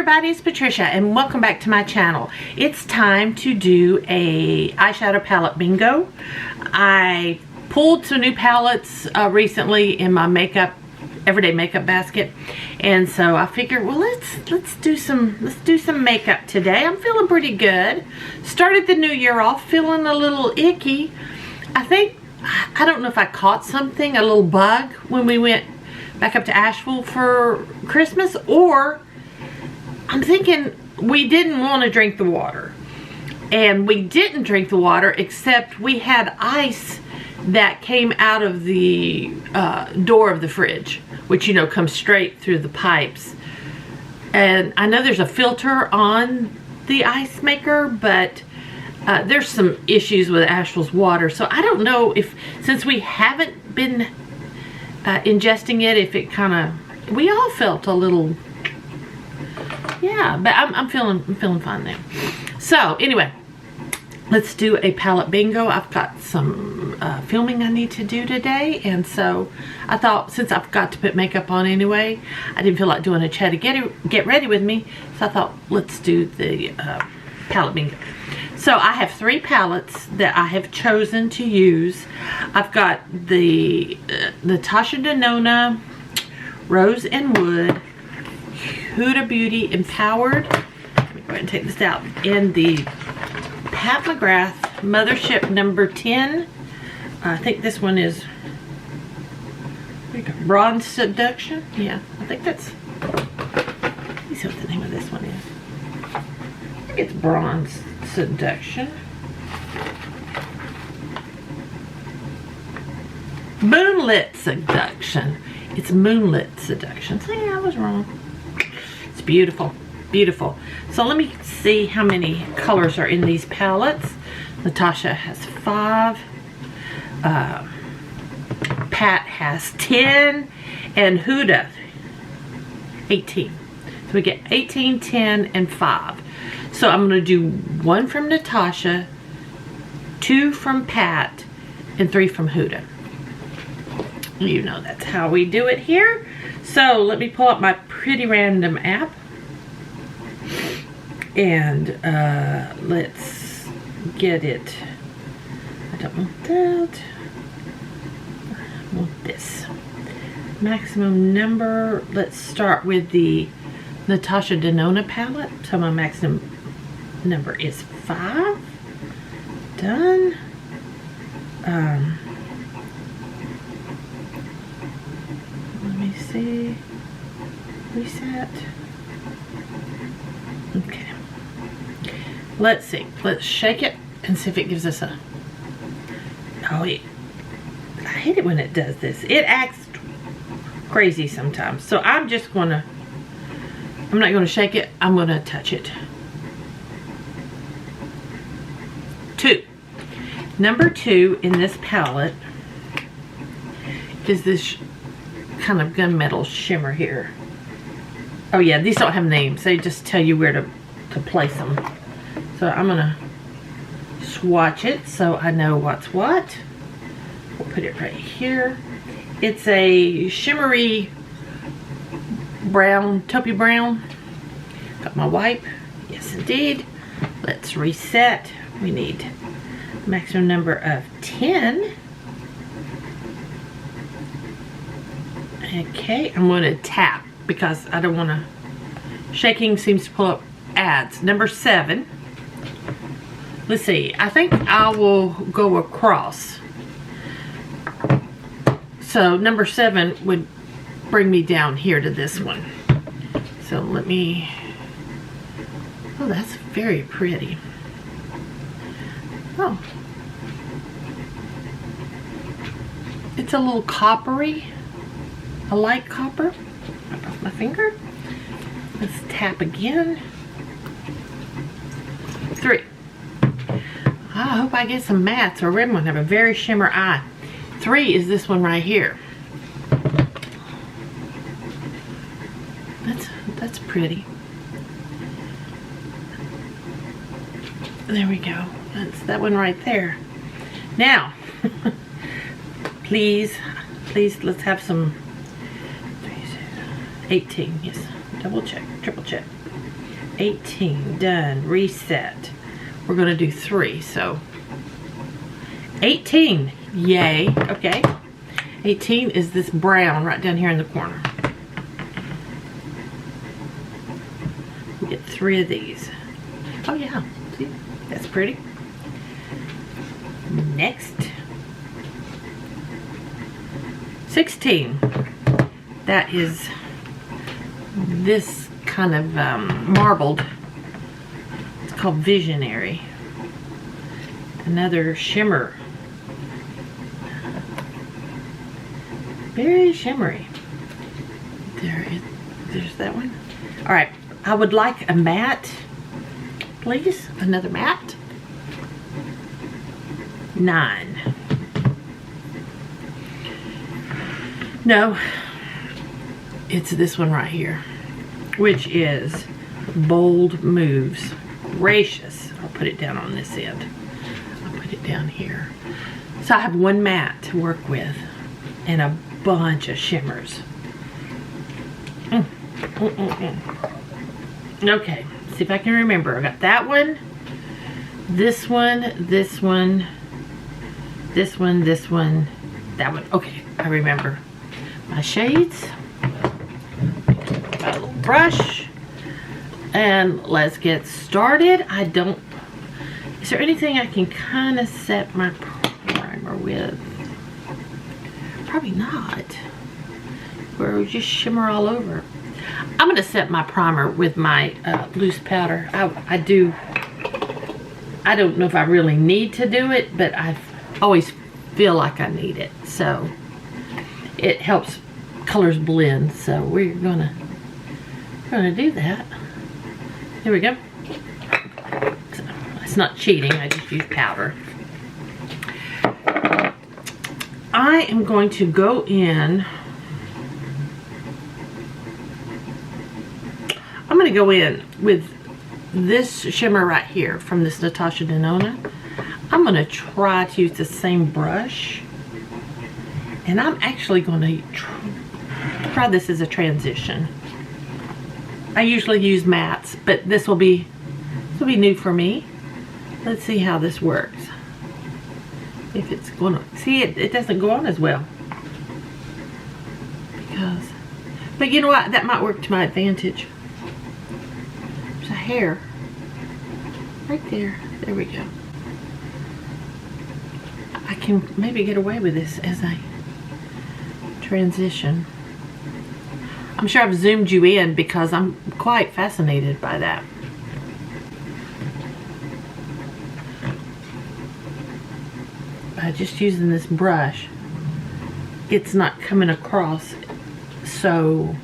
everybody, it's Patricia and welcome back to my channel. It's time to do a eyeshadow palette bingo. I pulled some new palettes recently in my everyday makeup basket, and so I figured, well, let's do some makeup today. I'm feeling pretty good. Started the new year off feeling a little icky. I don't know if I caught something, a little bug, when we went back up to Asheville for Christmas, or I'm thinking we didn't want to drink the water. And we didn't drink the water, except we had ice that came out of the door of the fridge, which, you know, comes straight through the pipes. And I know there's a filter on the ice maker, but there's some issues with Asheville's water. So I don't know if, since we haven't been ingesting it, if it we all felt a little, yeah, but I'm feeling fine now. So anyway, let's do a palette bingo. I've got some filming I need to do today, and so I thought, since I've got to put makeup on anyway, I didn't feel like doing a chat to get ready with me, so I thought, let's do the palette bingo. So I have 3 palettes that I have chosen to use. I've got the Natasha Denona Rose and Wood Huda Beauty Empowered. Let me go ahead and take this out. And the Pat McGrath Mothership number 10. I think this one is Bronze Seduction. Yeah, I think that's, let me see what the name of this one is. I think it's Bronze Seduction. Moonlit Seduction. It's Moonlit Seduction. So yeah, I was wrong. It's beautiful. Beautiful. So let me see how many colors are in these palettes. Natasha has 5. Pat has 10. And Huda 18. So we get 18, 10, and 5. So I'm going to do 1 from Natasha, 2 from Pat, and 3 from Huda. You know that's how we do it here. So let me pull up my Pretty Random app. And let's get it. I don't want that. I want this. Maximum number. Let's start with the Natasha Denona palette. So my maximum number is 5. Done. Let me see. Reset. Okay. Let's see. Let's shake it and see if it gives us a... Oh, I hate it when it does this. It acts crazy sometimes. So I'm just gonna... I'm not gonna shake it. I'm gonna touch it. 2. Number 2 in this palette is this kind of gunmetal shimmer here. Oh yeah, these don't have names. They just tell you where to place them. So I'm gonna swatch it so I know what's what. We'll put it right here. It's a shimmery brown, taupey brown. Got my wipe. Yes, indeed. Let's reset. We need maximum number of 10. Okay, I'm going to tap because I don't want to. Shaking seems to pull up ads. Number 7. Let's see. I think I will go across. So number 7 would bring me down here to this one. So let me. Oh, that's very pretty. Oh. It's a little coppery. A light copper. Right off my finger. Let's tap again. 3. I hope I get some mattes or red one. Have a very shimmer eye. 3 is this one right here. That's pretty. There we go. That's that one right there. Now, please, let's have some. 18, yes. Double check, triple check. 18, done, reset. We're gonna do 3, so 18, yay, okay. 18 is this brown right down here in the corner. We get 3 of these. Oh yeah, see, that's pretty. Next, 16. That is this kind of marbled. It's called Visionary. Another shimmer. Very shimmery. There's that one. All right, I would like a matte, please. Another matte. 9. No, it's this one right here, which is Bold Moves. Gracious. I'll put it down on this end. I'll put it down here. So I have one matte to work with and a bunch of shimmers. Okay, see if I can remember. I got that one, this one, this one, this one, this one, that one. Okay, I remember. My shades, my little brush, and let's get started. Is there anything I can kind of set my primer with? Probably not. Where we just shimmer all over. I'm gonna set my primer with my loose powder. I don't know if I really need to do it, but I always feel like I need it. So it helps colors blend. So we're gonna do that. Here we go. So it's not cheating. I just use powder. I am going to go in. I'm going to go in with this shimmer right here from this Natasha Denona. I'm going to try to use the same brush. And I'm actually going to try this as a transition. I usually use mattes, but this will be new for me. Let's see how this works. If it's going to, see, it doesn't go on as well. But you know what? That might work to my advantage. There's a hair right there. There we go. I can maybe get away with this as a transition. I'm sure I've zoomed you in because I'm quite fascinated by that. By just using this brush, it's not coming across so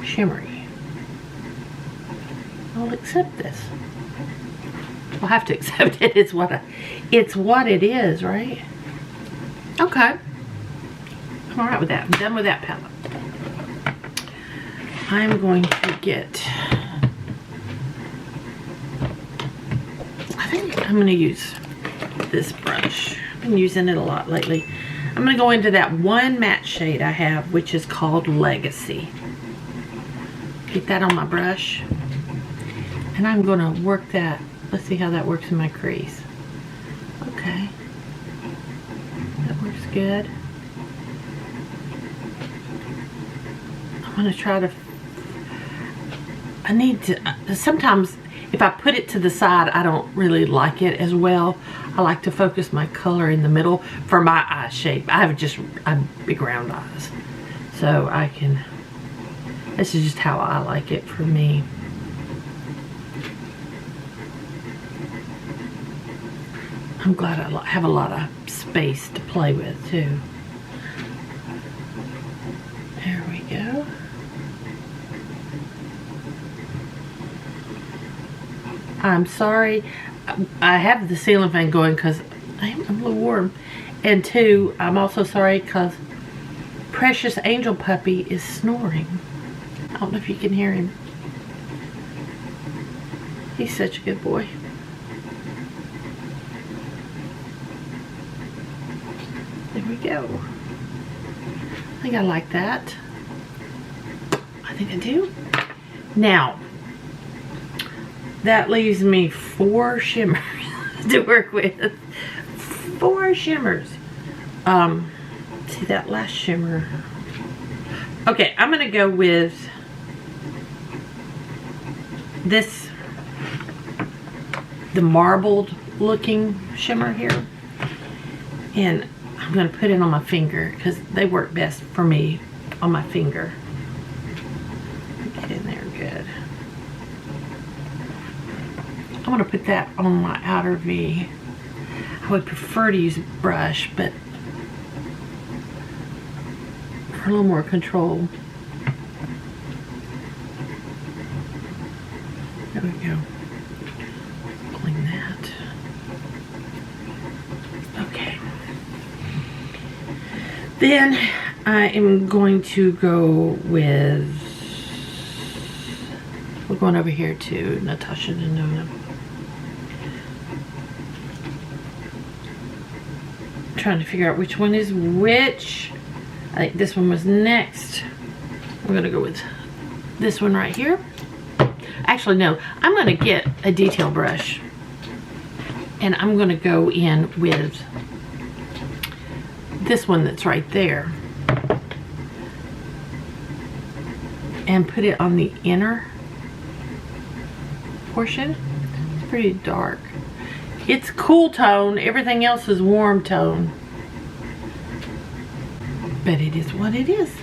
shimmery. I'll accept this. I'll have to accept it. It's what it is, right? Okay. I'm alright with that. I'm done with that palette. I'm going to get, I think I'm going to use this brush. I've been using it a lot lately. I'm going to go into that one matte shade I have, which is called Legacy. Get that on my brush. And I'm going to work that. Let's see how that works in my crease. Okay. That works good. I'm going to try to, sometimes if I put it to the side, I don't really like it as well. I like to focus my color in the middle for my eye shape. I have big round eyes. So this is just how I like it for me. I'm glad I have a lot of space to play with too. There we go. I'm sorry. I have the ceiling fan going because I'm a little warm. And 2, I'm also sorry because Precious Angel Puppy is snoring. I don't know if you can hear him. He's such a good boy. There we go. I think I like that. I think I do. Now, that leaves me 4 shimmers to work with. 4 shimmers. See that last shimmer. Okay, I'm gonna go with this, the marbled looking shimmer here, and I'm gonna put it on my finger because they work best for me on my finger. Get in there good. I'm gonna put that on my outer V. I would prefer to use a brush, but for a little more control. There we go. Clean that. Okay. Then I am going to go with, we're going over here to Natasha Denona. Trying to figure out which one is which. I think this one was next. We're gonna go with this one right here. Actually, no, I'm gonna get a detail brush and I'm gonna go in with this one that's right there and put it on the inner portion. It's pretty dark. It's cool tone, everything else is warm tone. But it is what it is.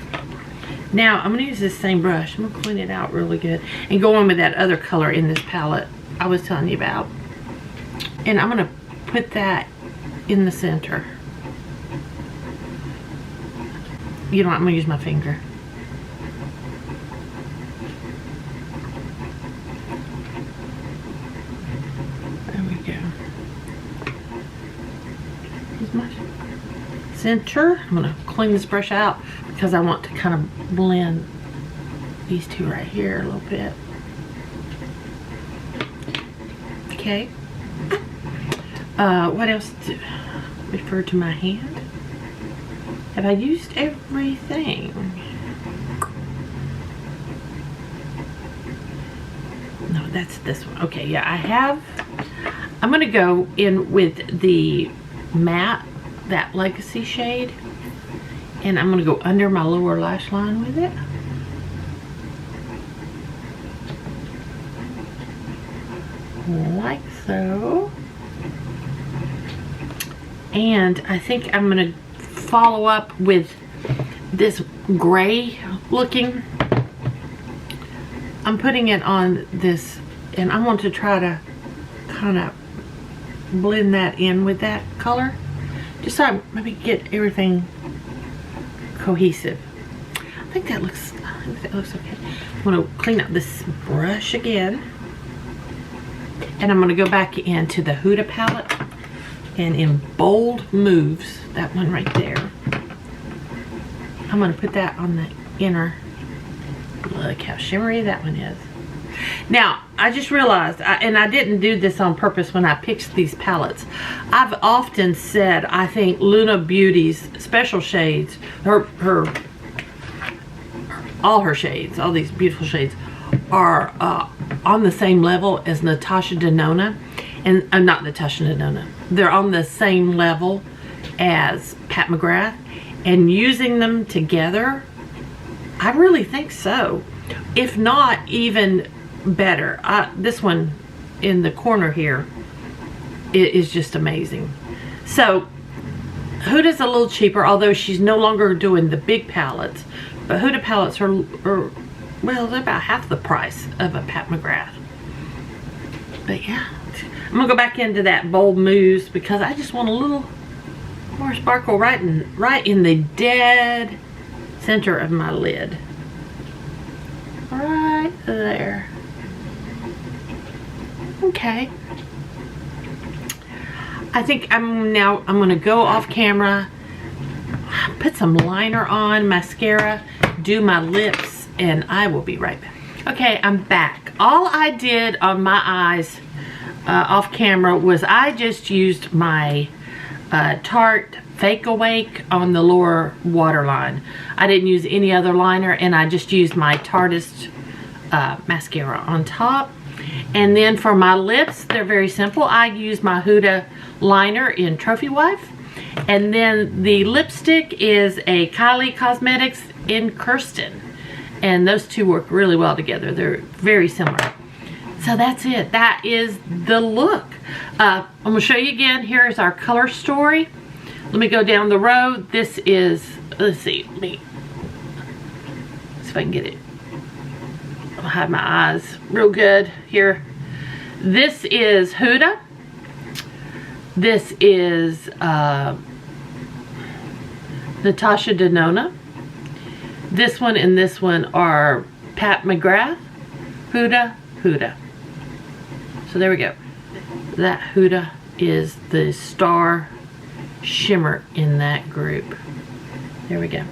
Now, I'm gonna use this same brush. I'm gonna clean it out really good and go on with that other color in this palette I was telling you about. And I'm gonna put that in the center. You know what, I'm gonna use my finger. Center. I'm going to clean this brush out because I want to kind of blend these two right here a little bit. Okay. What else? Refer to my hand. Have I used everything? No, that's this one. Okay, yeah, I have. I'm going to go in with the matte, that Legacy shade, and I'm going to go under my lower lash line with it. Like so. And I think I'm going to follow up with this gray looking. I'm putting it on this, and I want to try to kind of blend that in with that color. Just so I maybe get everything cohesive. I think that looks okay. I'm going to clean up this brush again. And I'm going to go back into the Huda palette. And in Bold Moves, that one right there, I'm going to put that on the inner. Look how shimmery that one is. Now, I just realized, and I didn't do this on purpose when I picked these palettes. I've often said I think Luna Beauty's special shades, all her shades, all these beautiful shades, are on the same level as Natasha Denona. And not Natasha Denona. They're on the same level as Pat McGrath. And using them together, I really think so. If not, even better. This one in the corner here is just amazing. So Huda's a little cheaper, although she's no longer doing the big palettes. But Huda palettes are well, they're about half the price of a Pat McGrath. But yeah, I'm gonna go back into that Bold Moves because I just want a little more sparkle right in the dead center of my lid. Right there. Okay. I think I'm gonna go off camera, put some liner on, mascara, do my lips, and I will be right back. Okay, I'm back. All I did on my eyes off camera was I just used my Tarte Fake Awake on the lower waterline. I didn't use any other liner, and I just used my Tarteist mascara on top. And then for my lips, they're very simple. I use my Huda liner in Trophy Wife. And then the lipstick is a Kylie Cosmetics in Kirsten. And those two work really well together. They're very similar. So that's it. That is the look. I'm going to show you again. Here's our color story. Let me go down the road. This is, let's see, let me see if I can get it. I'll hide my eyes real good here. This is Huda. This is Natasha Denona. This one and this one are Pat McGrath. Huda, Huda. So there we go. That Huda is the star shimmer in that group. There we go.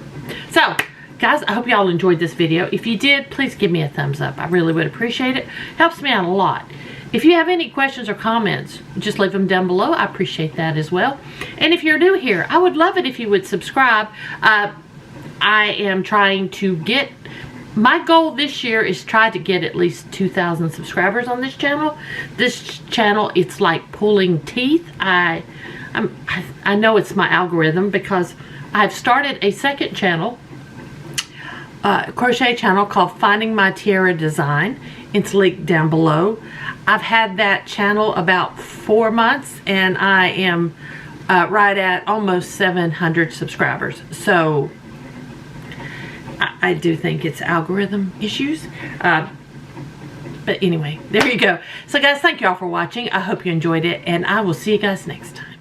So guys, I hope y'all enjoyed this video. If you did, please give me a thumbs up. I really would appreciate it. Helps me out a lot. If you have any questions or comments, just leave them down below. I appreciate that as well. And if you're new here, I would love it if you would subscribe. I am trying to get, my goal this year is try to get at least 2,000 subscribers on this channel. This channel, it's like pulling teeth. I know it's my algorithm because I've started a second channel, crochet channel called Finding My Tiara Design. It's linked down below. I've had that channel about 4 months and I am right at almost 700 subscribers. So I do think it's algorithm issues. But anyway, there you go. So guys, thank you all for watching. I hope you enjoyed it and I will see you guys next time.